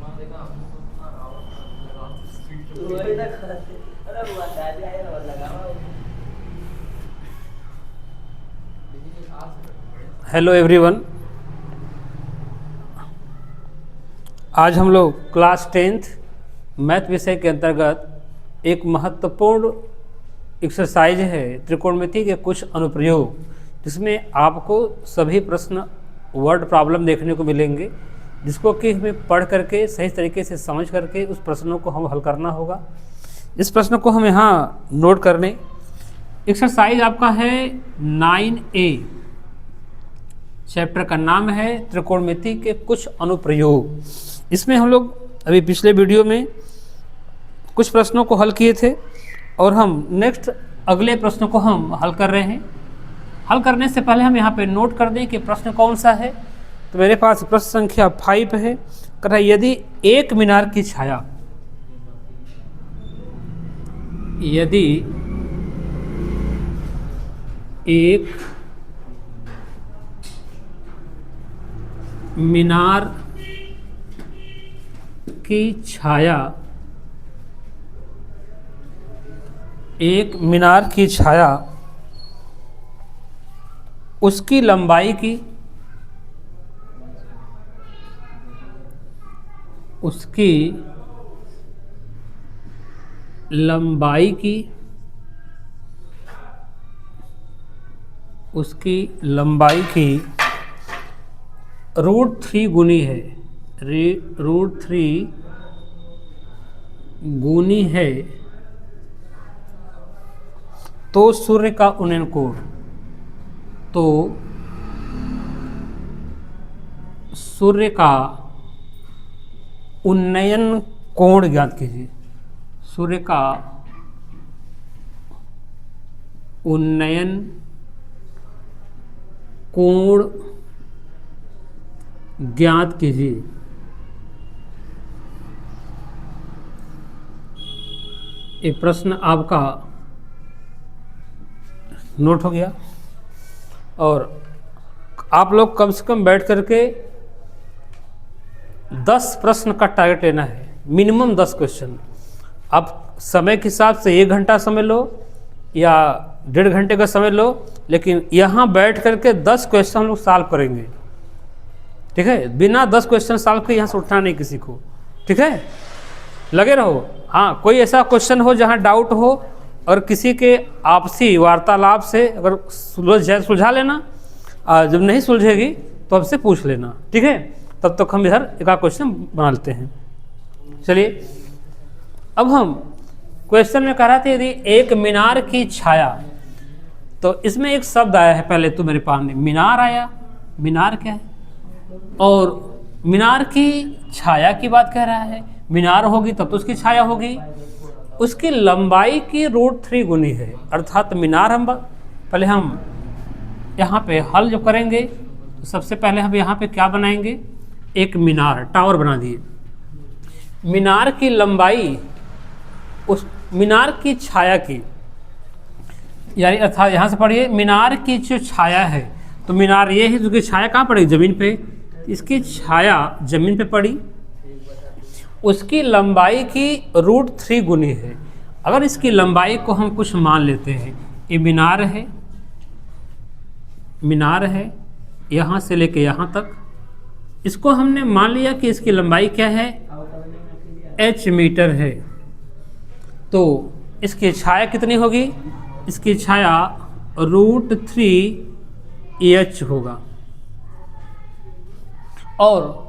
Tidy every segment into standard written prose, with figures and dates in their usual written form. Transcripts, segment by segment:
Hello everyone, आज हम लोग क्लास 10th मैथ विषय के अंतर्गत एक महत्वपूर्ण एक्सरसाइज है त्रिकोणमिति के कुछ अनुप्रयोग, जिसमें आपको सभी प्रश्न वर्ड प्रॉब्लम देखने को मिलेंगे, जिसको कि हमें पढ़ करके सही तरीके से समझ करके उस प्रश्नों को हम हल करना होगा। इस प्रश्न को हम यहाँ नोट कर लें। एक्सरसाइज आपका है 9A, चैप्टर का नाम है त्रिकोणमिति के कुछ अनुप्रयोग। इसमें हम लोग अभी पिछले वीडियो में कुछ प्रश्नों को हल किए थे और हम नेक्स्ट अगले प्रश्न को हम हल कर रहे हैं। हल करने से पहले हम यहाँ पे नोट कर दें कि प्रश्न कौन सा है। तो मेरे पास प्रश्न संख्या 5 है। कह रहा है यदि एक मीनार की छाया, यदि एक मीनार की छाया, एक मीनार की छाया उसकी लंबाई की, उसकी लंबाई की, उसकी लंबाई की √3 गुनी है, √3 गुनी है, तो सूर्य का उन्नयन कोण, तो सूर्य का उन्नयन कोण ज्ञात कीजिए। सूर्य का उन्नयन कोण ज्ञात कीजिए। एक प्रश्न आपका नोट हो गया और आप लोग कम से कम बैठ करके 10 प्रश्न का टारगेट लेना है, मिनिमम 10 क्वेश्चन। आप समय के हिसाब से 1 घंटा समय लो या 1.5 घंटे का समय लो, लेकिन यहाँ बैठ करके 10 क्वेश्चन हम लोग सॉल्व करेंगे, ठीक है। बिना 10 क्वेश्चन सॉल्व के यहाँ से उठना नहीं किसी को, ठीक है। लगे रहो। हाँ, कोई ऐसा क्वेश्चन हो जहाँ डाउट हो और किसी के आपसी वार्तालाप से अगर सुलझा लेना, जब नहीं सुलझेगी तो हमसे पूछ लेना, ठीक है। तब तक हम इधर एक क्वेश्चन बना लेते हैं। चलिए, अब हम क्वेश्चन में कह रहे थे यदि एक मीनार की छाया, तो इसमें एक शब्द आया है पहले तो मेरे पास में, मीनार आया। मीनार क्या है? और मीनार की छाया की बात कह रहा है। मीनार होगी तब तो उसकी छाया होगी। उसकी लंबाई की √3 गुनी है, अर्थात मीनार पहले हम यहाँ पे हल जो करेंगे तो सबसे पहले हम यहाँ पे क्या बनाएंगे, एक मीनार, टावर बना दिए। मीनार की लंबाई उस मीनार की छाया की, यानी अर्थात यहाँ से पढ़िए, मीनार की जो छाया है, तो मीनार ये है जो कि छाया कहाँ पड़ेगी, ज़मीन पे। इसकी छाया ज़मीन पे पड़ी, उसकी लंबाई की √3 गुनी है। अगर इसकी लंबाई को हम कुछ मान लेते हैं, ये मीनार है, मीनार है यहाँ से लेके यहाँ तक, इसको हमने मान लिया कि इसकी लंबाई क्या है, h मीटर है। तो इसकी छाया कितनी होगी, इसकी छाया √3h होगा। और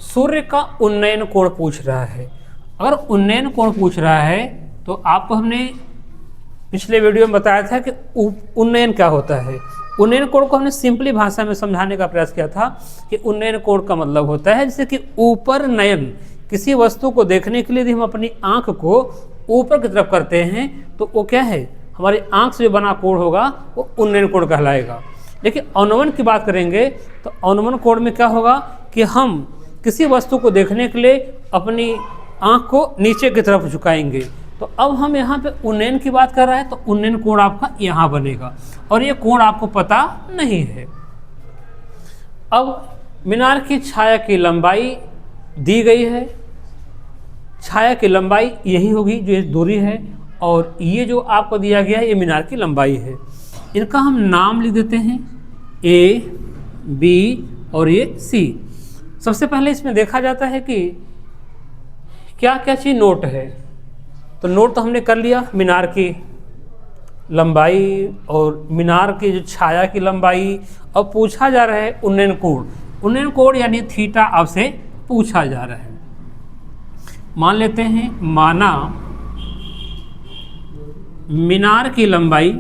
सूर्य का उन्नयन कोण पूछ रहा है। अगर उन्नयन कोण पूछ रहा है तो आपको हमने पिछले वीडियो में बताया था कि उन्नयन क्या होता है। उन्नयन कोण को हमने सिंपली भाषा में समझाने का प्रयास किया था कि उन्नयन कोण का मतलब होता है जैसे कि ऊपर नयन, किसी वस्तु को देखने के लिए यदि हम अपनी आंख को ऊपर की तरफ करते हैं तो वो क्या है, हमारी आंख से जो बना कोण होगा वो उन्नयन कोण कहलाएगा। लेकिन अवनमन की बात करेंगे तो अवनमन कोण में क्या होगा कि हम किसी वस्तु को देखने के लिए अपनी आंख को नीचे की तरफ झुकाएंगे। तो अब हम यहाँ पे उन्नयन की बात कर रहे हैं तो उन्नयन कोण आपका यहाँ बनेगा और ये कोण आपको पता नहीं है। अब मीनार की छाया की लंबाई दी गई है, छाया की लंबाई यही होगी जो ये दूरी है, और ये जो आपको दिया गया है ये मीनार की लंबाई है। इनका हम नाम लिख देते हैं, ए, बी और ये सी। सबसे पहले इसमें देखा जाता है कि क्या क्या चीज़ नोट है। तो नोट तो हमने कर लिया, मीनार की लंबाई और मीनार की जो छाया की लंबाई। अब पूछा जा रहा है उन्नयन कोण। उन्नयन कोण यानी थीटा आपसे पूछा जा रहा है। मान लेते हैं, माना मीनार की लंबाई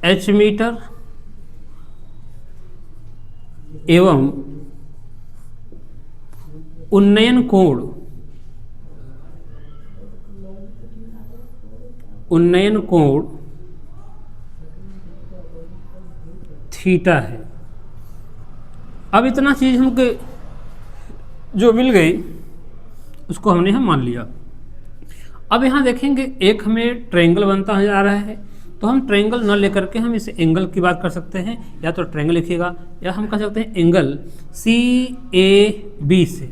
h मीटर एवं उन्नयन कोण थीटा है। अब इतना चीज़ हमको जो मिल गई उसको हमने मान लिया। अब यहाँ देखेंगे एक हमें ट्रायंगल बनता जा रहा है, तो हम ट्रायंगल न लेकर के हम इसे एंगल की बात कर सकते हैं। या तो ट्रायंगल लिखिएगा या हम कह सकते हैं एंगल CAB से,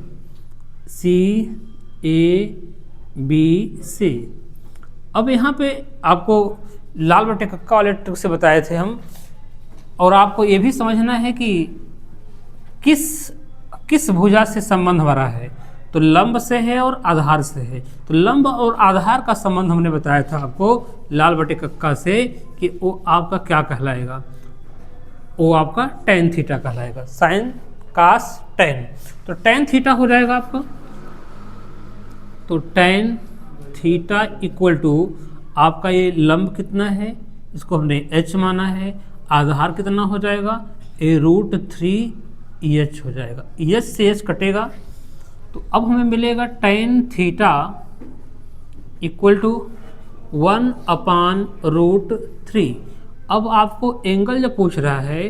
CAB से। अब यहाँ पे आपको लाल बटे कक्का वाले ट्रिक से बताए थे हम, और आपको ये भी समझना है कि किस भुजा से संबंध बना है। तो लंब से है और आधार से है। तो लंब और आधार का संबंध हमने बताया था आपको लाल बटे कक्का से कि वो आपका क्या कहलाएगा, वो आपका tan थीटा कहलाएगा, साइन कास tan। तो tan थीटा हो जाएगा आपका। तो tan थीटा इक्वल टू आपका ये लंब कितना है, इसको हमने h माना है, आधार कितना हो जाएगा, √3 हो जाएगा। EH से H कटेगा, तो अब हमें मिलेगा tan थीटा इक्वल टू 1/√3। अब आपको एंगल जब पूछ रहा है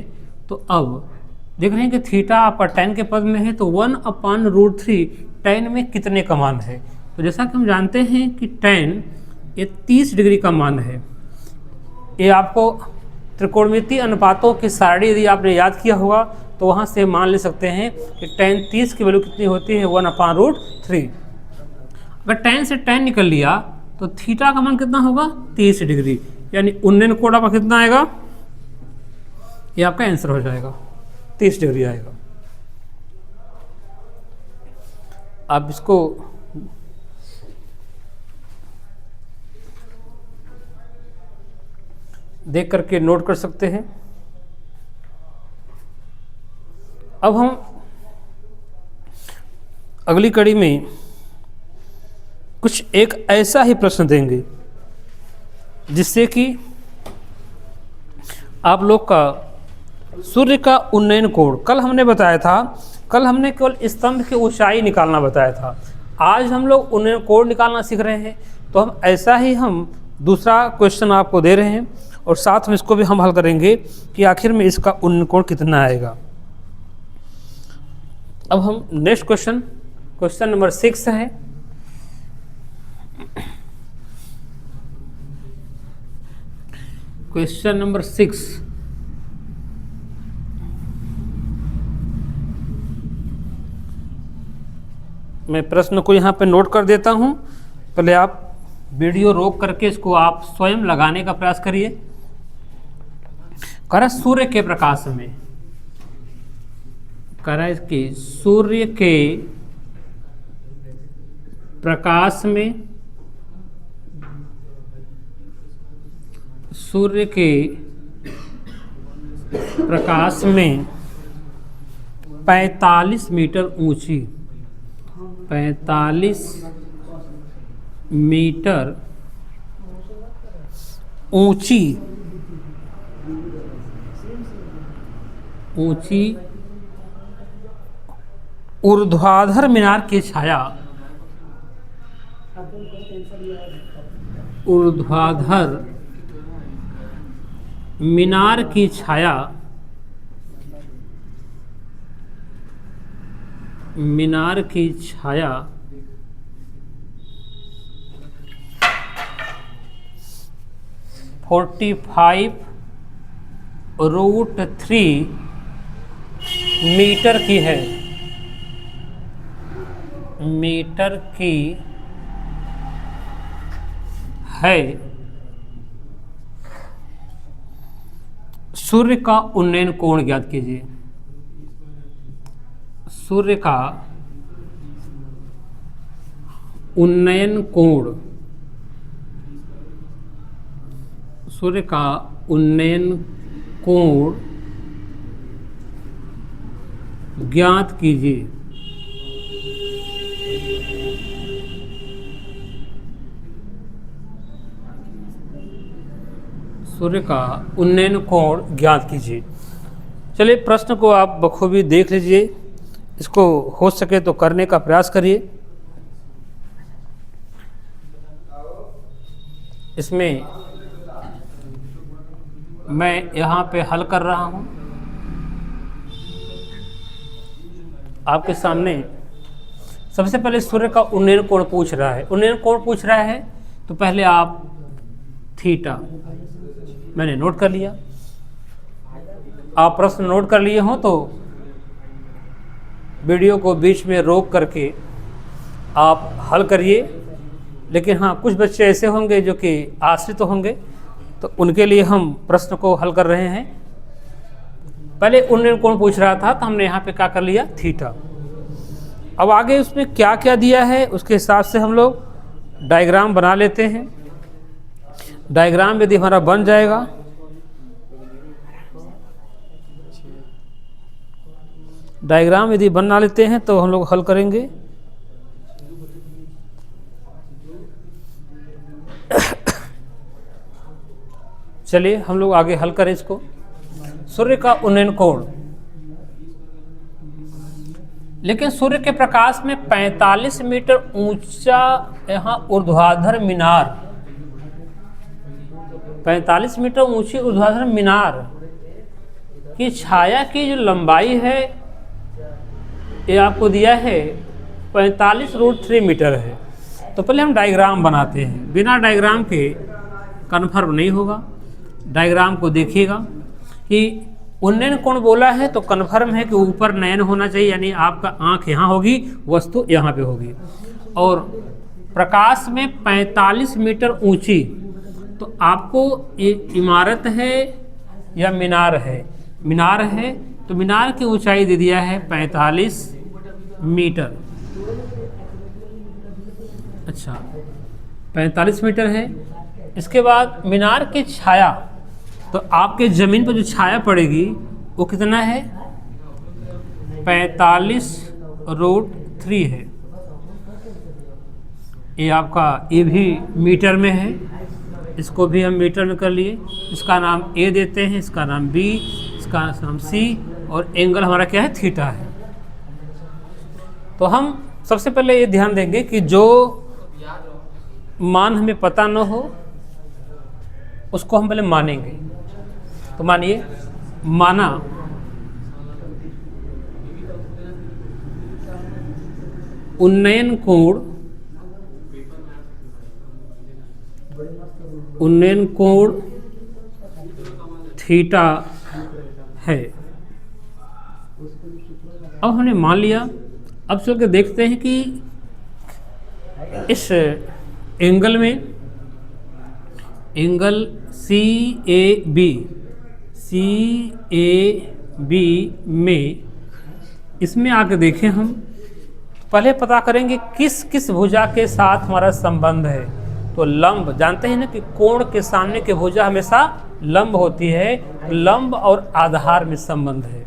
तो अब देख रहे हैं कि थीटा आपका tan के पद में है, तो 1/√3 tan में कितने का मान है। तो जैसा कि हम जानते हैं कि tan ये 30 डिग्री का मान है। ये आपको त्रिकोणमितीय अनुपातों की सारणी यदि आपने याद किया होगा तो वहाँ से मान ले सकते हैं कि tan 30 की वैल्यू कितनी होती है, 1/√3। अगर tan से tan निकल लिया तो थीटा का मान कितना होगा, 30 डिग्री, यानी उन्नयन कोण आपका कितना आएगा, ये आपका आंसर हो जाएगा, 30 डिग्री आएगा। आप इसको देख करके नोट कर सकते हैं। अब हम अगली कड़ी में कुछ एक ऐसा ही प्रश्न देंगे जिससे कि आप लोग का सूर्य का उन्नयन कोण, कल हमने बताया था, कल हमने केवल स्तंभ की ऊंचाई निकालना बताया था। आज हम लोग उन्नयन कोण निकालना सीख रहे हैं। तो हम ऐसा ही हम दूसरा क्वेश्चन आपको दे रहे हैं और साथ में इसको भी हम हल करेंगे कि आखिर में इसका उन्नयन कोण कितना आएगा। अब हम नेक्स्ट क्वेश्चन नंबर 6 है। क्वेश्चन नंबर 6, मैं प्रश्न को यहाँ पे नोट कर देता हूँ। पहले आप वीडियो रोक करके इसको आप स्वयं लगाने का प्रयास करिए। करा सूर्य के प्रकाश में, करा इसके सूर्य के प्रकाश में, सूर्य के प्रकाश में 45 मीटर ऊंची, 45 मीटर ऊंची ऊर्ध्वाधर मीनार की छाया, ऊर्ध्वाधर मीनार की छाया, मीनार की छाया 45√3 मीटर की है, मीटर की है। सूर्य का उन्नयन कोण ज्ञात कीजिए। सूर्य का उन्नयन कोण, सूर्य का उन्नयन कोण ज्ञात कीजिए। सूर्य का उन्नयन कोण ज्ञात कीजिए। चलिए प्रश्न को आप बखूबी देख लीजिए, इसको हो सके तो करने का प्रयास करिए। इसमें मैं यहाँ पे हल कर रहा हूँ आपके सामने। सबसे पहले सूर्य का उन्नयन कोण पूछ रहा है, उन्नयन कोण पूछ रहा है तो पहले आप थीटा मैंने नोट कर लिया। आप प्रश्न नोट कर लिए हो तो वीडियो को बीच में रोक करके आप हल करिए। लेकिन हाँ, कुछ बच्चे ऐसे होंगे जो कि आश्रित होंगे, तो उनके लिए हम प्रश्न को हल कर रहे हैं। पहले उन्नयन कोण पूछ रहा था तो हमने यहाँ पे क्या कर लिया, थीटा। अब आगे उसमें क्या क्या दिया है उसके हिसाब से हम लोग डायग्राम बना लेते हैं। डायग्राम यदि हमारा बन जाएगा, डायग्राम यदि बना लेते हैं तो हम लोग हल करेंगे। चलिए हम लोग आगे हल करें इसको। सूर्य का उन्नयन कोण, लेकिन सूर्य के प्रकाश में 45 मीटर ऊंचा यहाँ ऊर्ध्वाधर मीनार, 45 मीटर ऊंची ऊर्ध्वाधर मीनार की छाया की जो लंबाई है ये आपको दिया है 45√3 मीटर है। तो पहले हम डायग्राम बनाते हैं, बिना डायग्राम के कन्फर्म नहीं होगा। डायग्राम को देखिएगा कि उन्नयन कोण बोला है तो कन्फर्म है कि ऊपर नयन होना चाहिए, यानी आपका आंख यहाँ होगी, वस्तु यहाँ पे होगी। और प्रकाश में 45 मीटर ऊंची, तो आपको ये इमारत है या मीनार है, मीनार है तो मीनार की ऊंचाई दे दिया है 45 मीटर। अच्छा 45 मीटर है। इसके बाद मीनार की छाया, तो आपके ज़मीन पर जो छाया पड़ेगी वो कितना है, 45√3 है। ये आपका ये भी मीटर में है, इसको भी हम मीटर में कर लिए। इसका नाम ए देते हैं, इसका नाम बी, इसका नाम सी, और एंगल हमारा क्या है, थीटा है। तो हम सबसे पहले ये ध्यान देंगे कि जो मान हमें पता न हो उसको हम पहले मानेंगे। तो मानिए, माना उन्नयन कोण थीटा है। अब हमने मान लिया। अब चल के देखते हैं कि इस एंगल में, एंगल CAB में, इसमें आके देखें हम पहले पता करेंगे किस किस भुजा के साथ हमारा संबंध है। तो लंब, जानते हैं ना कि कोण के सामने की भुजा हमेशा लंब होती है, लंब और आधार में संबंध है।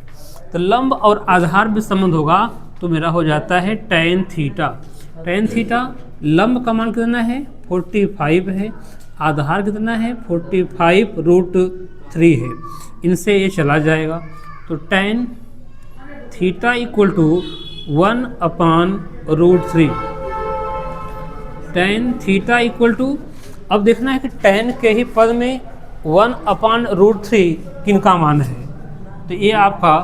तो लंब और आधार में संबंध होगा तो मेरा हो जाता है tan थीटा। tan थीटा लंब का मान कितना है, 45 है, आधार कितना है, 45√3 है। इनसे ये चला जाएगा तो tan theta equal to 1/√3। tan theta equal to, अब देखना है कि tan के ही पद में 1/√3 किनका मान है। तो ये आपका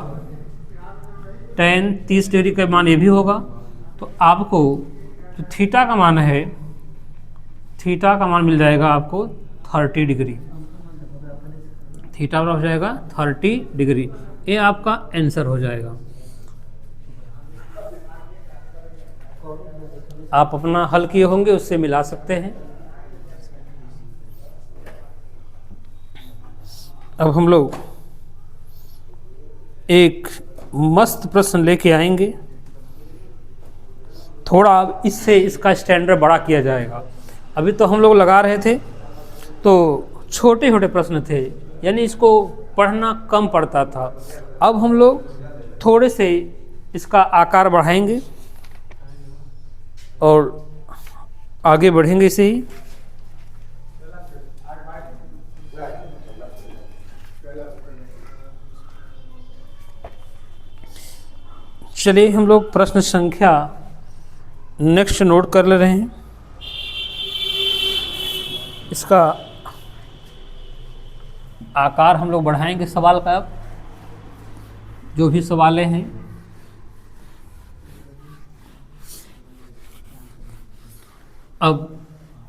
tan 30 डिग्री का मान ये भी होगा। तो आपको जो थीटा का मान है, थीटा का मान मिल जाएगा आपको 30 डिग्री। थीटा बराबर हो जाएगा 30 डिग्री। ये आपका आंसर हो जाएगा। आप अपना हल किए होंगे, उससे मिला सकते हैं। अब हम लोग एक मस्त प्रश्न लेके आएंगे। थोड़ा अब इससे इसका स्टैंडर्ड बड़ा किया जाएगा। अभी तो हम लोग लगा रहे थे तो छोटे छोटे प्रश्न थे, यानी इसको पढ़ना कम पड़ता था। अब हम लोग थोड़े से इसका आकार बढ़ाएंगे और आगे बढ़ेंगे इसे ही। चलिए हम लोग प्रश्न संख्या नेक्स्ट नोट कर ले रहे हैं। इसका आकार हम लोग बढ़ाएंगे सवाल का। अब जो भी सवालें हैं, अब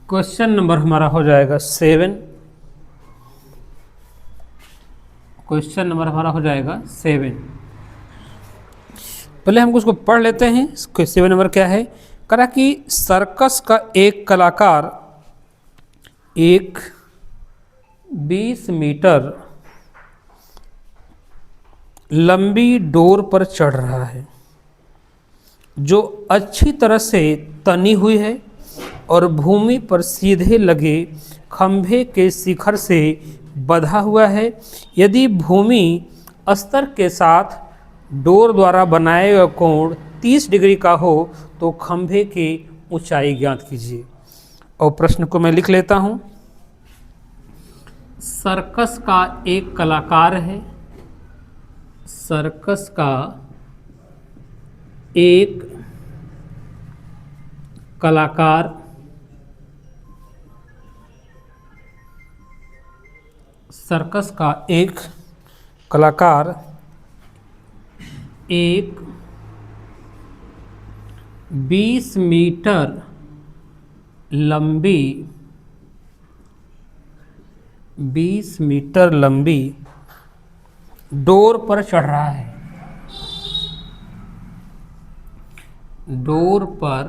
क्वेश्चन नंबर हमारा हो जाएगा 7। क्वेश्चन नंबर हमारा हो जाएगा 7। पहले हम उसको पढ़ लेते हैं। 7 नंबर क्या है? करा कि सर्कस का एक कलाकार एक 20 मीटर लंबी डोर पर चढ़ रहा है जो अच्छी तरह से तनी हुई है और भूमि पर सीधे लगे खंभे के शिखर से बंधा हुआ है। यदि भूमि स्तर के साथ डोर द्वारा बनाए गए कोण 30 डिग्री का हो तो खंभे की ऊंचाई ज्ञात कीजिए। और प्रश्न को मैं लिख लेता हूं। सर्कस का एक कलाकार है। सर्कस का एक कलाकार सर्कस का एक कलाकार एक 20 मीटर लंबी डोर पर चढ़ रहा है। डोर पर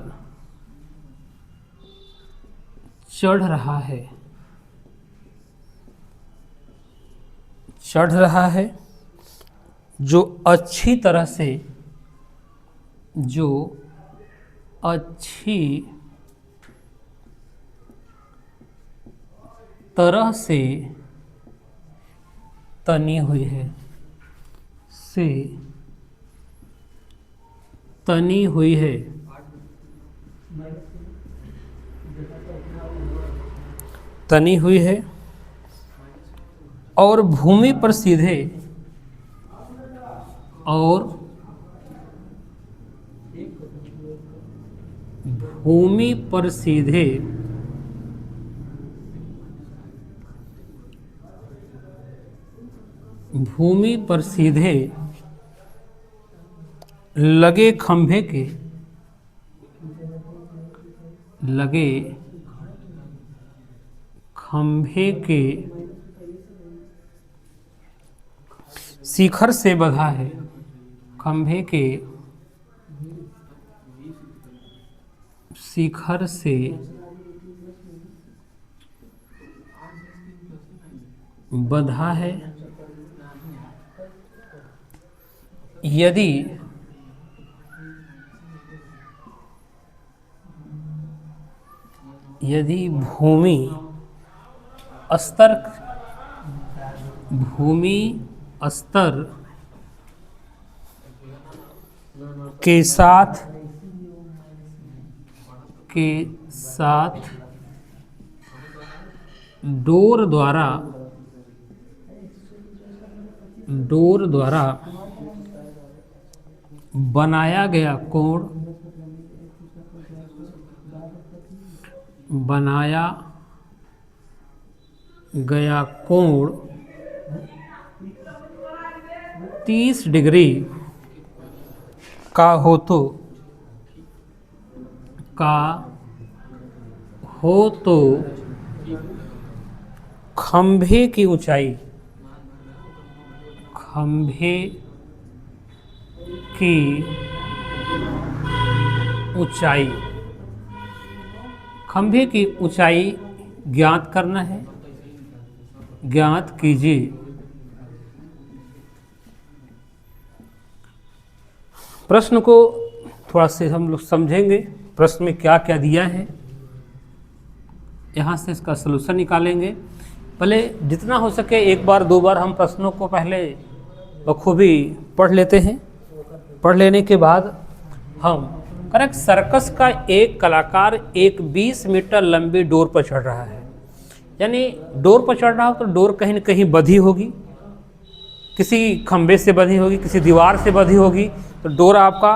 चढ़ रहा है। जो अच्छी तरह से तनी हुई है। तनी हुई है और भूमि पर सीधे लगे खंभे के शिखर से बंधा है। खंभे के शिखर से बंधा है। यदि भूमि स्तर के साथ डोर द्वारा बनाया गया कोण 30 डिग्री का हो तो खंभे की ऊंचाई खंभे की ऊंचाई, खंभे की ऊंचाई ज्ञात करना है, ज्ञात कीजिए। प्रश्न को थोड़ा से हम लोग समझेंगे, प्रश्न में क्या क्या दिया है, यहाँ से इसका सलूशन निकालेंगे। पहले जितना हो सके एक बार दो बार हम प्रश्नों को पहले बखूबी पढ़ लेते हैं। पढ़ लेने के बाद हम करेक्ट, सर्कस का एक कलाकार एक 20 मीटर लंबी डोर पर चढ़ रहा है, यानी डोर पर चढ़ रहा हो तो डोर कहीं न कहीं बंधी होगी, किसी खंभे से बंधी होगी, किसी दीवार से बंधी होगी, तो डोर आपका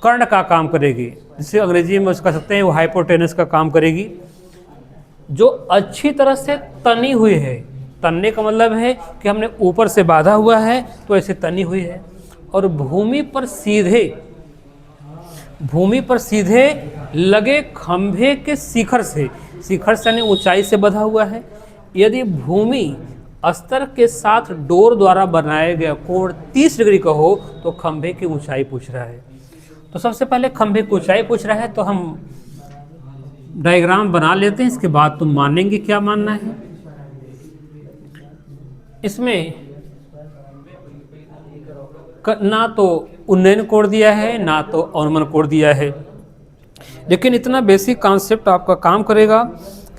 कर्ण का काम करेगी, जिसे अंग्रेजी में उसका सकते हैं वो हाइपोटेनस का काम करेगी, जो अच्छी तरह से तनी हुई है। तनने का मतलब है कि हमने ऊपर से बांधा हुआ है तो ऐसे तनी हुई है, और भूमि पर सीधे लगे खंभे के शिखर से यानी ऊंचाई से बंधा हुआ है। यदि भूमि स्तर के साथ डोर द्वारा बनाया गया कोण 30 डिग्री का हो तो खंभे की ऊंचाई पूछ रहा है। तो सबसे पहले खंभे की ऊंचाई पूछ रहा है, तो हम डायग्राम बना लेते हैं, इसके बाद तुम मानेंगे क्या मानना है। इसमें ना तो उन्नयन कोण दिया है ना तो अवनमन कोण दिया है, लेकिन इतना बेसिक कॉन्सेप्ट आपका काम करेगा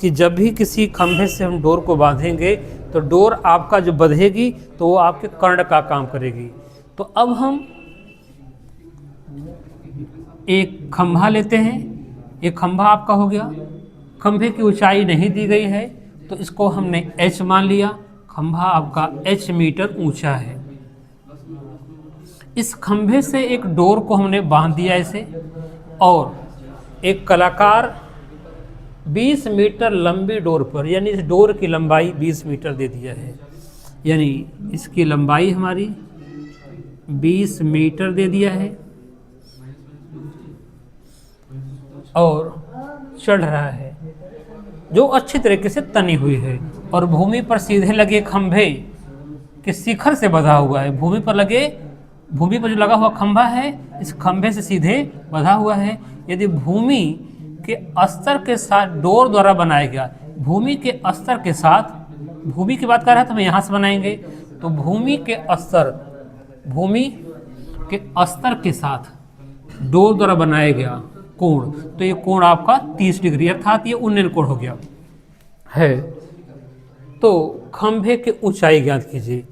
कि जब भी किसी खंभे से हम डोर को बांधेंगे तो डोर आपका जो बंधेगी तो वो आपके कर्ण का काम करेगी। तो अब हम एक खंभा लेते हैं, एक खंभा आपका हो गया, खंभे की ऊंचाई नहीं दी गई है तो इसको हमने h मान लिया, खंभा आपका h मीटर ऊंचा है। इस खंभे से एक डोर को हमने बांध दिया ऐसे, और एक कलाकार 20 मीटर लंबी डोर पर, यानी इस डोर की लंबाई 20 मीटर दे दिया है, यानी इसकी लंबाई हमारी 20 मीटर दे दिया है, और चढ़ रहा है जो अच्छी तरीके से तनी हुई है, और भूमि पर सीधे लगे खंभे के शिखर से बंधा हुआ है। भूमि पर जो लगा हुआ खंभा है इस खंभे से सीधे बंधा हुआ है। यदि भूमि के स्तर के साथ डोर द्वारा बनाया गया, भूमि के स्तर के साथ, भूमि की बात कर रहा है तो हम यहाँ से बनाएंगे, तो भूमि के स्तर के साथ डोर द्वारा बनाया गया कोण, तो ये कोण आपका 30 डिग्री अर्थात ये उन्नयन कोण हो गया है। तो खंभे की ऊंचाई ज्ञात कीजिए।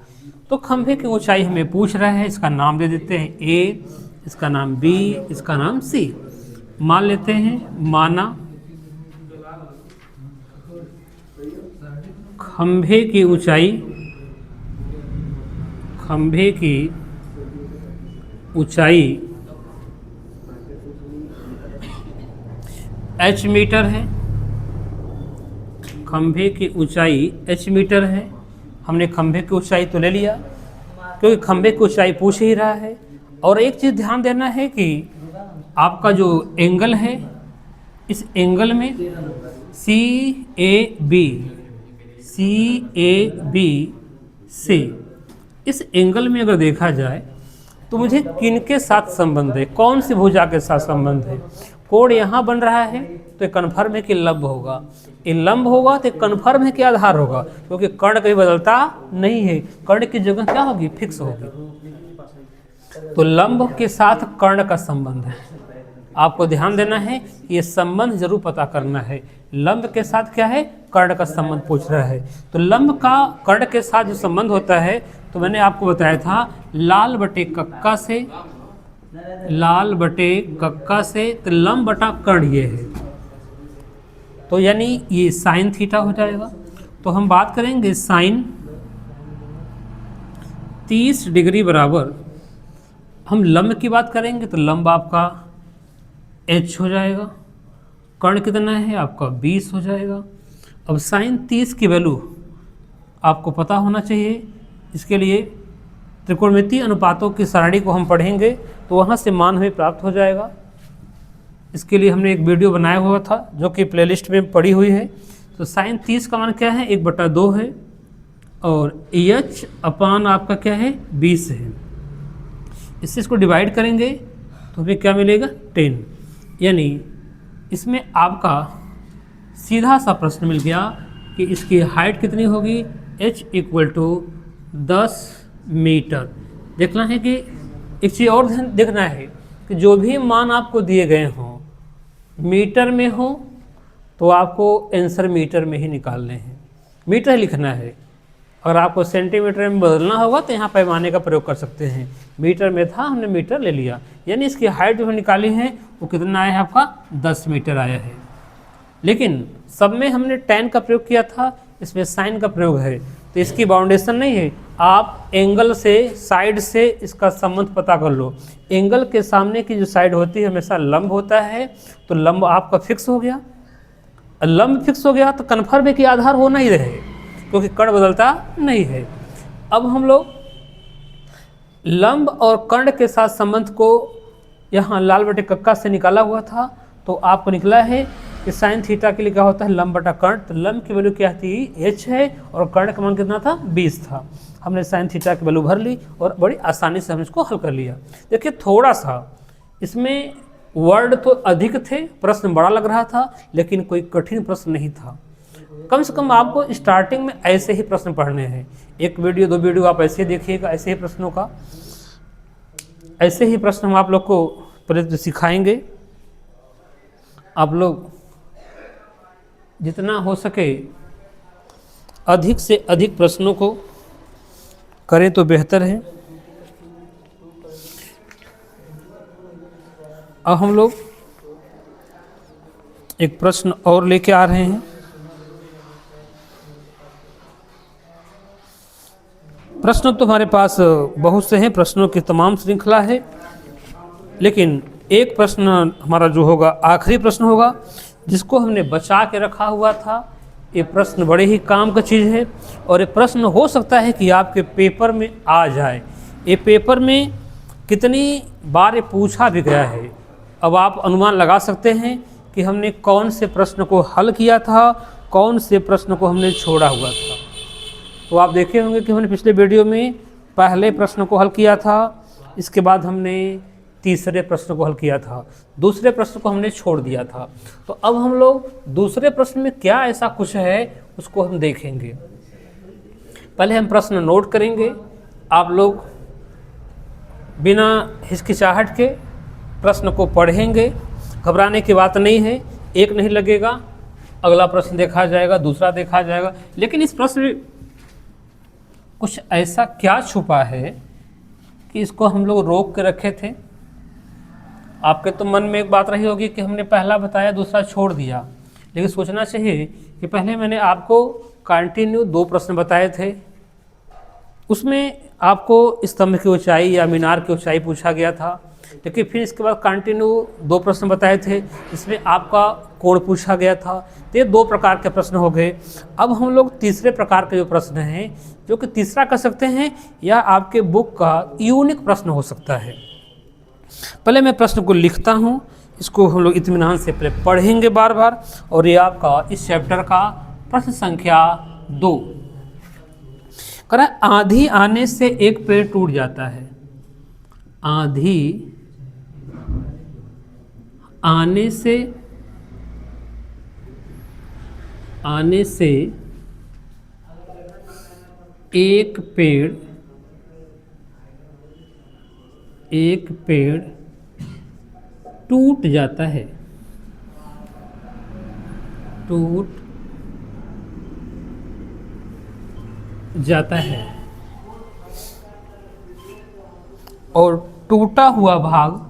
तो खंभे की ऊंचाई हमें पूछ रहा है, इसका नाम दे देते हैं ए, इसका नाम बी, इसका नाम सी। मान लेते हैं, माना खंभे की ऊंचाई h मीटर है, खंभे की ऊंचाई h मीटर है। हमने खंभे की ऊंचाई तो ले लिया क्योंकि खंभे की ऊंचाई पूछ ही रहा है। और एक चीज़ ध्यान देना है कि आपका जो एंगल है, इस एंगल में CAB से, इस एंगल में अगर देखा जाए तो मुझे किनके साथ संबंध है, कौन सी भुजा के साथ संबंध है। कोण यहाँ बन रहा है तो ये कन्फर्म है कि लंब होगा, ये लंब होगा तो कन्फर्म है कि आधार होगा, क्योंकि कर्ण कभी बदलता नहीं है, कर्ण की जगह क्या होगी, फिक्स होगी। तो लंब के साथ कर्ण का संबंध है, आपको ध्यान देना है, ये संबंध जरूर पता करना है। लंब के साथ क्या है, कर्ण का संबंध पूछ रहा है। तो लंब का कर्ण के साथ जो संबंध होता है, तो मैंने आपको बताया था लाल बटे कक्का से, तो लंब बटा कर्ण ये है, तो यानी ये साइन थीटा हो जाएगा। तो हम बात करेंगे साइन 30 डिग्री बराबर, हम लंब की बात करेंगे तो लंब आपका h हो जाएगा, कर्ण कितना है आपका 20 हो जाएगा। अब साइन 30 की वैल्यू आपको पता होना चाहिए, इसके लिए त्रिकोणमितीय अनुपातों की सारणी को हम पढ़ेंगे तो वहाँ से मान हमें प्राप्त हो जाएगा। इसके लिए हमने एक वीडियो बनाया हुआ था जो कि प्लेलिस्ट में पड़ी हुई है। तो साइन 30 का मान क्या है, 1/2 है, और एच अपान आपका क्या है 20 है। इससे इसको डिवाइड करेंगे तो हमें क्या मिलेगा 10। यानी इसमें आपका सीधा सा प्रश्न मिल गया कि इसकी हाइट कितनी होगी, h = 10 मीटर। देखना है कि एक चीज़ और देखना है कि जो भी मान आपको दिए गए हों मीटर में हो तो आपको आंसर मीटर में ही निकालने हैं, मीटर ही लिखना है। अगर आपको सेंटीमीटर में बदलना होगा तो यहाँ पैमाने का प्रयोग कर सकते हैं। मीटर में था, हमने मीटर ले लिया। यानी इसकी हाइट जो निकाली है वो कितना आया है आपका 10 मीटर आया है। लेकिन सब में हमने tan का प्रयोग किया था, इसमें sin का प्रयोग है, तो इसकी बाउंडेशन नहीं है। आप एंगल से, साइड से इसका संबंध पता कर लो। एंगल के सामने की जो साइड होती है हमेशा लंब होता है, तो लंब आपका फिक्स हो गया। लंब फिक्स हो गया तो कन्फर्म है कि आधार होना ही रहे, क्योंकि कर्ण बदलता नहीं है। अब हम लोग लंब और कर्ण के साथ संबंध को यहाँ लाल बटे कक्का से निकाला हुआ था, तो आपको निकला है कि साइन थीटा के लिए क्या होता है लंब बटा कर्ण। तो लंब की वैल्यू क्या थी h है और कर्ण का मान कितना था 20 था। हमने साइन थीटा की वैल्यू भर ली और बड़ी आसानी से हमने इसको हल कर लिया। देखिए थोड़ा सा इसमें वर्ड तो अधिक थे, प्रश्न बड़ा लग रहा था, लेकिन कोई कठिन प्रश्न नहीं था। कम से कम आपको स्टार्टिंग में ऐसे ही प्रश्न पढ़ने हैं। एक वीडियो 2 वीडियो आप ऐसे देखिएगा, ऐसे ही प्रश्नों का, ऐसे ही प्रश्न हम आप लोग को पहले सिखाएंगे। आप लोग जितना हो सके अधिक से अधिक प्रश्नों को करें तो बेहतर है। अब हम लोग एक प्रश्न और लेके आ रहे हैं। प्रश्न तो हमारे पास बहुत से हैं, प्रश्नों की तमाम श्रृंखला है, लेकिन एक प्रश्न हमारा जो होगा आखिरी प्रश्न होगा, जिसको हमने बचा के रखा हुआ था। ये प्रश्न बड़े ही काम का चीज़ है और ये प्रश्न हो सकता है कि आपके पेपर में आ जाए। ये पेपर में कितनी बार ये पूछा भी गया है। अब आप अनुमान लगा सकते हैं कि हमने कौन से प्रश्न को हल किया था, कौन से प्रश्न को हमने छोड़ा हुआ था। तो आप देखे होंगे कि हमने पिछले वीडियो में पहले प्रश्न को हल किया था, इसके बाद हमने तीसरे प्रश्न को हल किया था, दूसरे प्रश्न को हमने छोड़ दिया था। तो अब हम लोग दूसरे प्रश्न में क्या ऐसा कुछ है उसको हम देखेंगे। पहले हम प्रश्न नोट करेंगे। आप लोग बिना हिचकिचाहट के प्रश्न को पढ़ेंगे, घबराने की बात नहीं है। एक नहीं लगेगा, अगला प्रश्न देखा जाएगा, दूसरा देखा जाएगा। लेकिन इस प्रश्न में कुछ ऐसा क्या छुपा है कि इसको हम लोग रोक के रखे थे। आपके तो मन में एक बात रही होगी कि हमने पहला बताया दूसरा छोड़ दिया, लेकिन सोचना चाहिए कि पहले मैंने आपको कंटिन्यू 2 प्रश्न बताए थे। उसमें आपको स्तंभ की ऊंचाई या मीनार की ऊंचाई पूछा गया था, लेकिन फिर इसके बाद कंटिन्यू 2 प्रश्न बताए थे, इसमें आपका कोण पूछा गया था। तो ये 2 प्रकार के प्रश्न हो गए। अब हम लोग तीसरे प्रकार के जो प्रश्न हैं, जो कि तीसरा कह सकते हैं या आपके बुक का यूनिक प्रश्न हो सकता है। पहले मैं प्रश्न को लिखता हूँ, इसको हम लोग इत्मीनान से पहले पढ़ेंगे बार बार। और ये आपका इस चैप्टर का प्रश्न संख्या 2 कह रहा है, आंधी आने से एक पेड़ टूट जाता है। आंधी आने से एक पेड़ टूट जाता है। टूट जाता है और टूटा हुआ भाग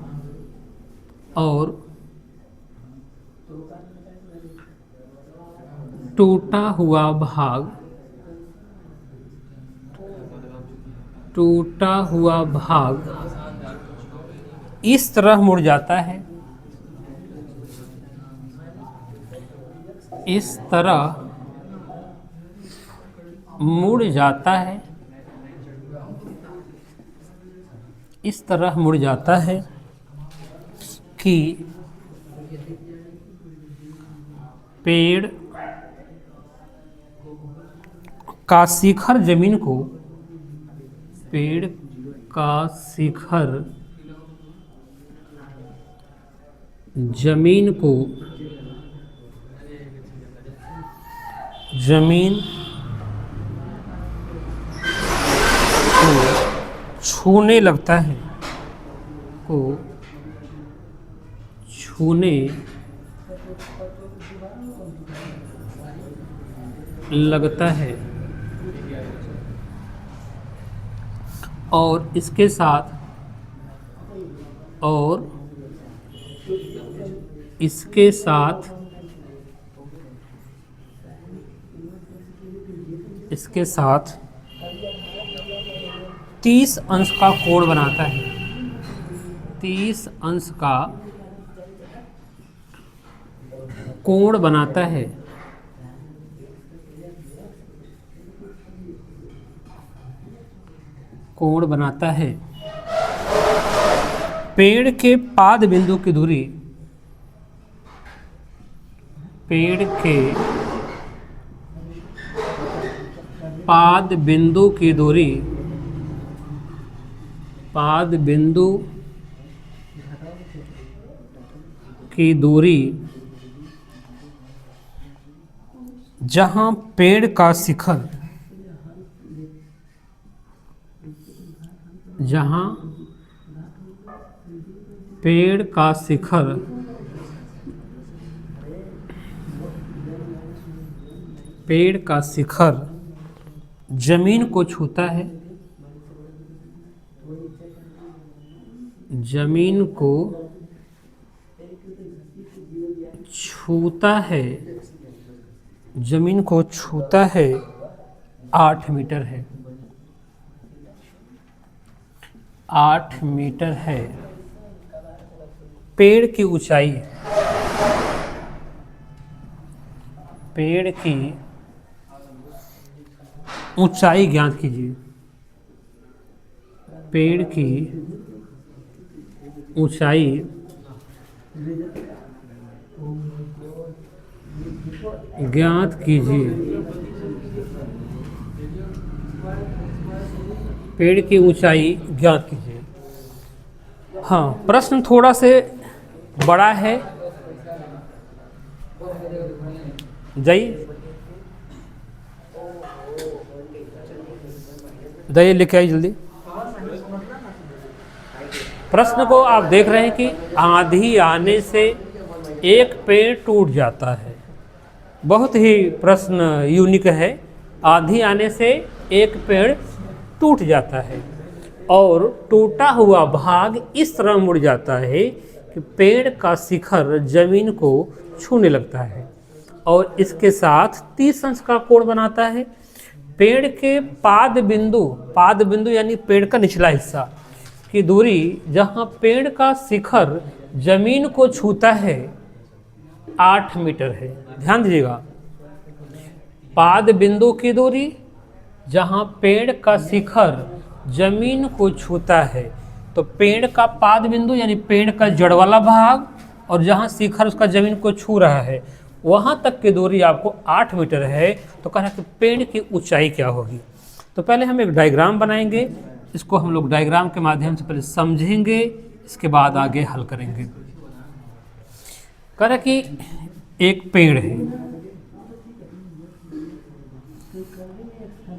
इस तरह मुड़ जाता है। इस तरह मुड़ जाता है। इस तरह मुड़ जाता है कि पेड़ का शिखर जमीन को, पेड़ का शिखर जमीन को, जमीन को छूने लगता है, को छूने लगता है और इसके साथ इसके साथ 30 अंश का कोण बनाता है, 30 अंश का कोण बनाता है। कोण बनाता है। पेड़ के पाद बिंदु की दूरी, पेड़ के पाद बिंदु की दूरी, पाद बिंदु की दूरी जहां पेड़ का शिखर, जहां पेड़ का शिखर जमीन को छूता है, जमीन को छूता है, जमीन को छूता है 8 मीटर है, 8 मीटर है। पेड़ की ऊंचाई, पेड़ की ऊंचाई ज्ञात कीजिए, पेड़ की ऊंचाई ज्ञात कीजिए, पेड़ की ऊंचाई ज्ञात कीजिए। हाँ, प्रश्न थोड़ा से बड़ा है, जाइए लेके आइए जल्दी। प्रश्न को आप देख रहे हैं कि आंधी आने से एक पेड़ टूट जाता है। बहुत ही प्रश्न यूनिक है। आंधी आने से एक पेड़ टूट जाता है और टूटा हुआ भाग इस तरह मुड़ जाता है कि पेड़ का शिखर जमीन को छूने लगता है और इसके साथ 30 अंश का कोण बनाता है। पेड़ के पाद बिंदु यानी पेड़ का निचला हिस्सा की दूरी जहां पेड़ का शिखर जमीन को छूता है 8 मीटर है। ध्यान दीजिएगा, पाद बिंदु की दूरी जहां पेड़ का शिखर जमीन को छूता है, तो पेड़ का पाद बिंदु यानी पेड़ का जड़ वाला भाग और जहां शिखर उसका जमीन को छू रहा है वहां तक की दूरी आपको 8 मीटर है। तो कह रहा है कि पेड़ की ऊंचाई क्या होगी। तो पहले हम एक डायग्राम बनाएंगे, इसको हम लोग डायग्राम के माध्यम से पहले समझेंगे, इसके बाद आगे हल करेंगे। कह रहा है कि एक पेड़ है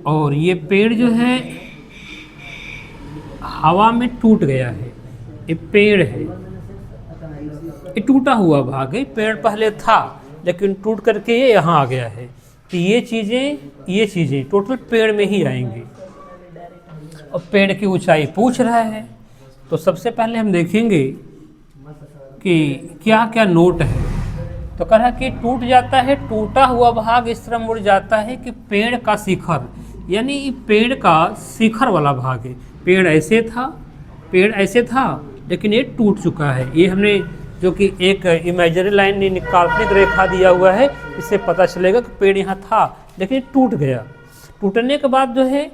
और ये पेड़ जो है हवा में टूट गया है। ये पेड़ है, ये टूटा हुआ भाग है। पेड़ पहले था लेकिन टूट करके ये यहाँ आ गया है कि ये चीज़ें टोटल पेड़ में ही आएंगी। और पेड़ की ऊंचाई पूछ रहा है, तो सबसे पहले हम देखेंगे कि क्या क्या नोट है। तो कह रहा है कि टूट जाता है, टूटा हुआ भाग इस तरह मुड़ जाता है कि पेड़ का शिखर यानी पेड़ का शिखर वाला भाग है। पेड़ ऐसे था लेकिन ये टूट चुका है। ये हमने जो कि एक इमेजिनरी लाइन काल्पनिक रेखा दिया हुआ है, इससे पता चलेगा कि पेड़ यहाँ था लेकिन टूट गया। टूटने के बाद जो है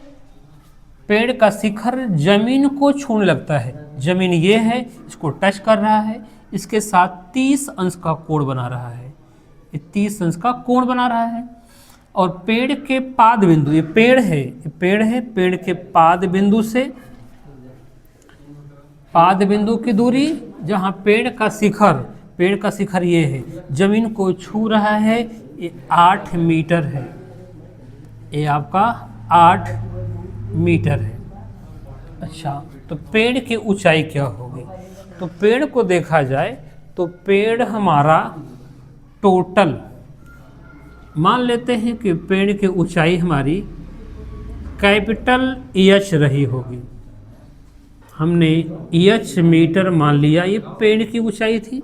पेड़ का शिखर जमीन को छूने लगता है। जमीन ये है, इसको टच कर रहा है, इसके साथ 30 अंश का कोण बना रहा है। ये 30 अंश का कोण बना रहा है। और पेड़ के पाद बिंदु, ये पेड़ है, ये पेड़ है, पेड़ के पाद बिंदु से, पाद बिंदु की दूरी जहाँ पेड़ का शिखर ये है, जमीन को छू रहा है, ये 8 मीटर है, ये आपका 8 मीटर है। अच्छा, तो पेड़ की ऊंचाई क्या होगी? तो पेड़ को देखा जाए तो पेड़ हमारा टोटल मान लेते हैं कि पेड़ की ऊंचाई हमारी कैपिटल एच रही होगी। हमने एच मीटर मान लिया, ये पेड़ की ऊंचाई थी।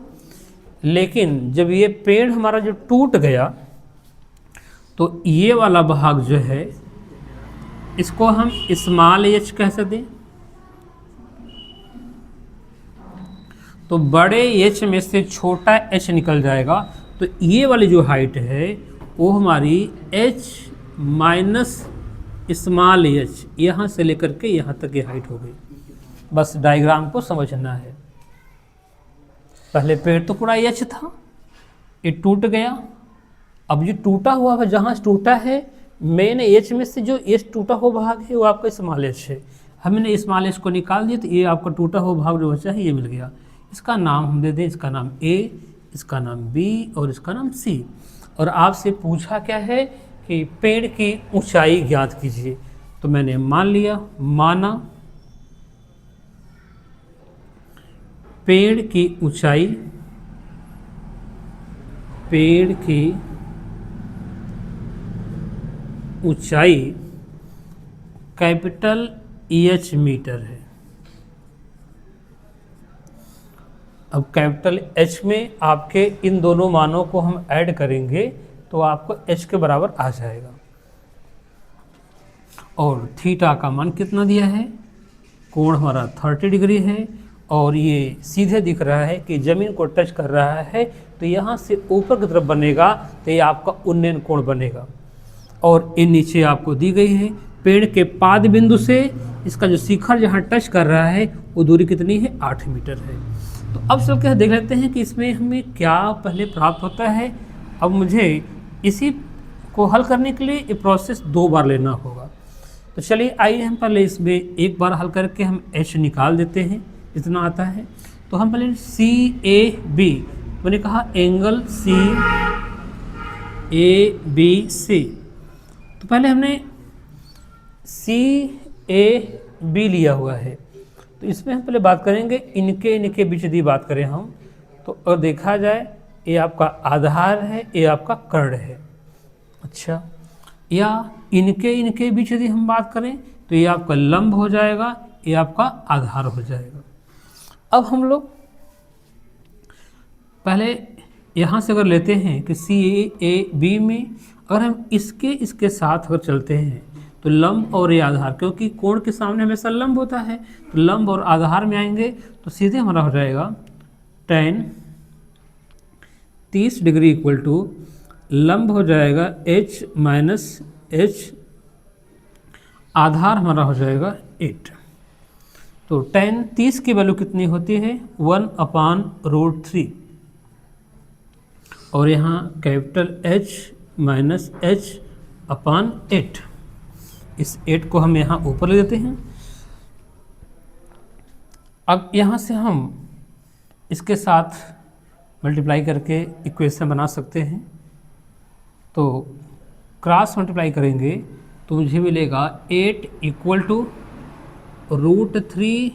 लेकिन जब ये पेड़ हमारा जो टूट गया तो ये वाला भाग जो है इसको हम स्मॉल एच कह सकते हैं। तो बड़े एच में से छोटा एच निकल जाएगा, तो ये वाली जो हाइट है वो हमारी एच माइनस स्मॉल एच, यहाँ से लेकर के यहाँ तक की हाइट हो गई। बस डायग्राम को समझना है। पहले पेड़ तो पूरा एच था, ये टूट गया। अब जो टूटा हुआ है, जहाँ टूटा है मेन एच में से जो एच टूटा हुआ भाग है वो आपका स्मॉल एच है। हमने स्मॉल एच को निकाल दिया, तो ये आपका टूटा हुआ भाग जो बचा है ये मिल गया। इसका नाम हम दे दें, इसका नाम ए, इसका नाम बी और इसका नाम सी। और आपसे पूछा क्या है कि पेड़ की ऊंचाई ज्ञात कीजिए, तो मैंने मान लिया, माना पेड़ की ऊंचाई, पेड़ की ऊंचाई कैपिटल एच मीटर है। अब कैपिटल एच में आपके इन दोनों मानों को हम ऐड करेंगे तो आपको एच के बराबर आ जाएगा। और थीटा का मान कितना दिया है? कोण हमारा 30 डिग्री है, और ये सीधे दिख रहा है कि ज़मीन को टच कर रहा है, तो यहाँ से ऊपर की तरफ बनेगा तो ये आपका उन्नयन कोण बनेगा। और ये नीचे आपको दी गई है, पेड़ के पाद बिंदु से इसका जो शिखर जहाँ टच कर रहा है वो दूरी कितनी है? 8 मीटर है। तो अब चल के देख लेते हैं कि इसमें हमें क्या पहले प्राप्त होता है। अब मुझे इसी को हल करने के लिए ये प्रोसेस 2 बार लेना होगा। तो चलिए आइए हम पहले इसमें एक बार हल करके हम एच निकाल देते हैं, इतना आता है। तो हम पहले सी ए बी, मैंने कहा angle C A B C, तो पहले हमने सी ए बी लिया हुआ है। तो इसमें हम पहले बात करेंगे इनके बीच यदि बात करें हम, तो अगर देखा जाए ये आपका आधार है, ये आपका कर्ण है। अच्छा, या इनके बीच यदि हम बात करें तो ये आपका लंब हो जाएगा, ये आपका आधार हो जाएगा। अब हम लोग पहले यहाँ से अगर लेते हैं कि सी ए बी में अगर हम इसके साथ अगर चलते हैं तो लंब और ये आधार, क्योंकि कोण के सामने हमेशा लंब होता है, तो लंब और आधार में आएंगे तो सीधे हमारा हो जाएगा tan 30 डिग्री इक्वल टू लंब हो जाएगा h माइनस h, आधार हमारा हो जाएगा 8। तो tan 30 की वैल्यू कितनी होती है? 1/√3, और यहाँ कैपिटल H माइनस H/8। इस 8 को हम यहाँ ऊपर ले देते हैं। अब यहाँ से हम इसके साथ मल्टीप्लाई करके इक्वेशन बना सकते हैं। तो क्रॉस मल्टीप्लाई करेंगे तो मुझे मिलेगा 8 equal to √3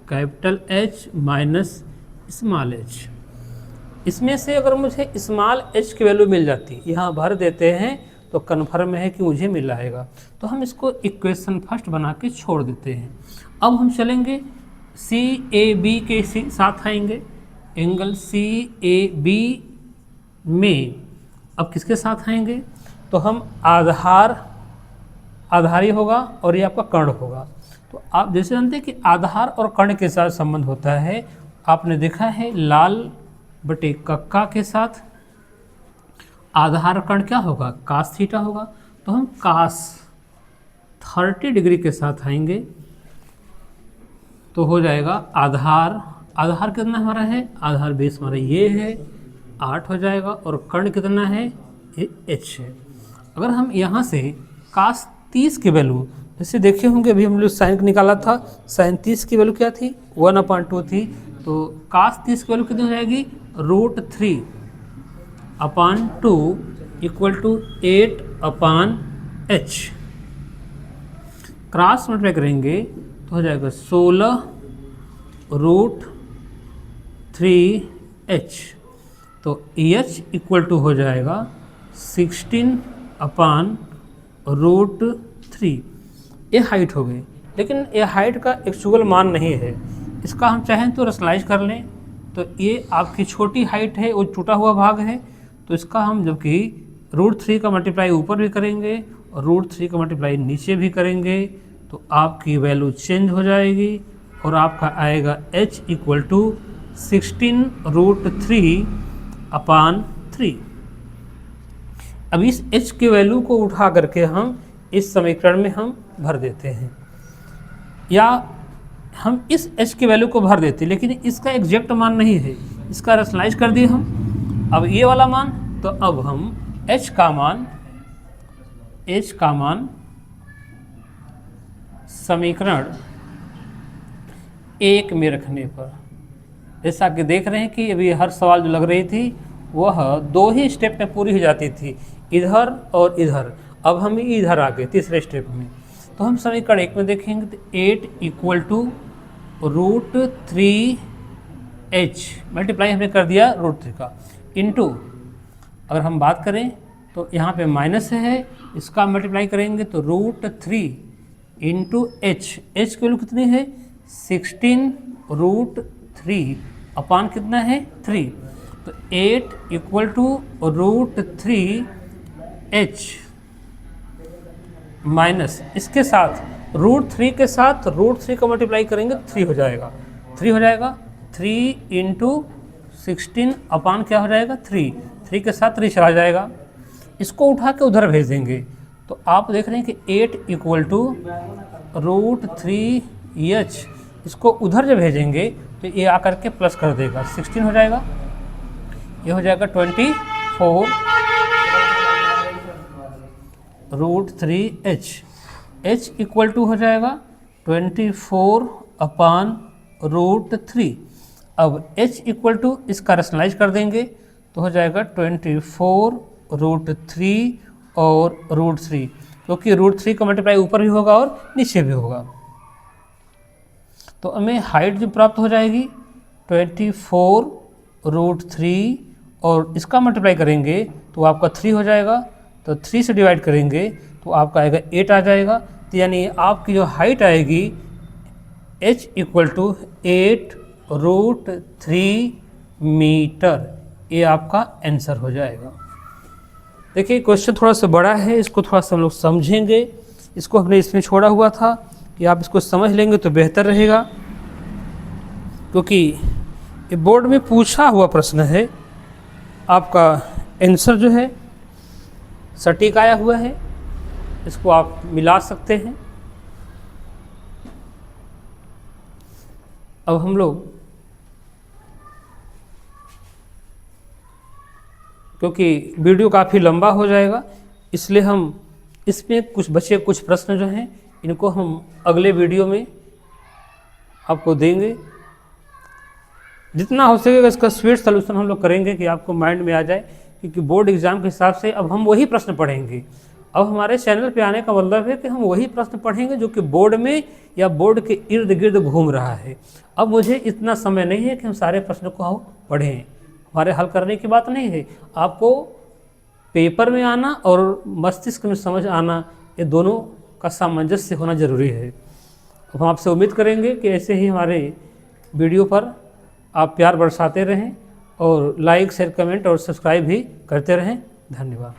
capital H minus small h। इसमें से अगर मुझे स्मॉल h की वैल्यू मिल जाती, यहाँ भर देते हैं तो कन्फर्म है कि मुझे मिल आएगा। तो हम इसको इक्वेशन फर्स्ट बना के छोड़ देते हैं। अब हम चलेंगे सी ए बी के साथ आएंगे, एंगल सी ए बी में अब किसके साथ आएंगे? तो हम आधारी होगा और ये आपका कर्ण होगा। तो आप जैसे जानते हैं कि आधार और कर्ण के साथ संबंध होता है, आपने देखा है लाल बटे कक्का के साथ आधार कर्ण क्या होगा? कास थीटा होगा। तो हम कास 30 डिग्री के साथ आएंगे तो हो जाएगा आधार कितना हमारा है? आधार बेस हमारा ये है 8 हो जाएगा, और कर्ण कितना है? ये h है। अगर हम यहाँ से cos 30 की वैल्यू, जैसे देखे होंगे अभी हम लोग साइन निकाला था, साइन 30 की वैल्यू क्या थी, 1/2 थी, तो cos 30 की वैल्यू कितनी हो जाएगी, √3/2 = 8/h। क्रॉस मल्टीप्लाई करेंगे तो हो जाएगा 16√3h, तो h = हो जाएगा 16/√3। ये हाइट हो गई, लेकिन ये हाइट का एक्चुअल मान नहीं है, इसका हम चाहें तो रैशनलाइज कर लें। तो ये आपकी छोटी हाइट है, वो टूटा हुआ भाग है, तो इसका हम जबकि √3 का मल्टीप्लाई ऊपर भी करेंगे और √3 का मल्टीप्लाई नीचे भी करेंगे तो आपकी वैल्यू चेंज हो जाएगी और आपका आएगा h = 16√3/3। अब इस h की वैल्यू को उठा करके हम इस समीकरण में हम भर देते हैं, या हम इस h की वैल्यू को भर देते हैं, लेकिन इसका एग्जैक्ट मान नहीं है, इसका रैशनलाइज कर दिए हम। अब ये वाला मान, तो अब हम h का मान समीकरण 1 में रखने पर, जैसा कि देख रहे हैं कि अभी हर सवाल जो लग रही थी वह 2 ही स्टेप में पूरी हो जाती थी, इधर और इधर। अब हम इधर आ गए तीसरे स्टेप में, तो हम समीकरण 1 में देखेंगे तो 8 = √3h मल्टीप्लाई हमने कर दिया √3 का, इंटू अगर हम बात करें तो यहाँ पे माइनस है, इसका मल्टीप्लाई करेंगे तो √3 इंटू h की वैल्यू कितनी है, 16√3 अपान कितना है 3, तो 8 = √3h माइनस इसके साथ √3 के साथ √3 का मल्टीप्लाई करेंगे तो 3 हो जाएगा, 3 हो जाएगा, 3 × 16 अपान क्या हो जाएगा 3 के साथ 3 चला जाएगा, इसको उठा के उधर भेज देंगे। तो आप देख रहे हैं कि 8 = √3h, इसको उधर जब भेजेंगे तो ये आकर के प्लस कर देगा, 16 हो जाएगा, ये हो जाएगा 24√3h, h = हो जाएगा 24/√3। अब h = इसका रैशनलाइज कर देंगे तो हो जाएगा 24√3 और √3, क्योंकि √3 का मल्टीप्लाई ऊपर भी होगा और नीचे भी होगा। तो हमें हाइट जो प्राप्त हो जाएगी 24√3 और इसका मल्टीप्लाई करेंगे तो आपका 3 हो जाएगा, तो 3 से डिवाइड करेंगे तो आपका आएगा 8 आ जाएगा। तो यानी आपकी जो हाइट आएगी h = 8√3 मीटर, ये आपका आंसर हो जाएगा। देखिए क्वेश्चन थोड़ा सा बड़ा है, इसको थोड़ा सा हम लोग समझेंगे, इसको हमने इसमें छोड़ा हुआ था कि आप इसको समझ लेंगे तो बेहतर रहेगा, क्योंकि ये बोर्ड में पूछा हुआ प्रश्न है, आपका आंसर जो है सटीक आया हुआ है, इसको आप मिला सकते हैं। अब हम लोग, क्योंकि वीडियो काफ़ी लंबा हो जाएगा, इसलिए हम इसमें कुछ प्रश्न जो हैं इनको हम अगले वीडियो में आपको देंगे। जितना हो सकेगा इसका स्वीट सलूशन हम लोग करेंगे कि आपको माइंड में आ जाए, क्योंकि बोर्ड एग्ज़ाम के हिसाब से अब हम वही प्रश्न पढ़ेंगे। अब हमारे चैनल पे आने का मतलब है कि हम वही प्रश्न पढ़ेंगे जो कि बोर्ड में या बोर्ड के इर्द गिर्द घूम रहा है। अब मुझे इतना समय नहीं है कि हम सारे प्रश्नों को पढ़ें, हमारे हल करने की बात नहीं है। आपको पेपर में आना और मस्तिष्क में समझ आना, ये दोनों का सामंजस्य होना जरूरी है। अब हम आपसे उम्मीद करेंगे कि ऐसे ही हमारे वीडियो पर आप प्यार बरसाते रहें और लाइक शेयर कमेंट और सब्सक्राइब भी करते रहें। धन्यवाद।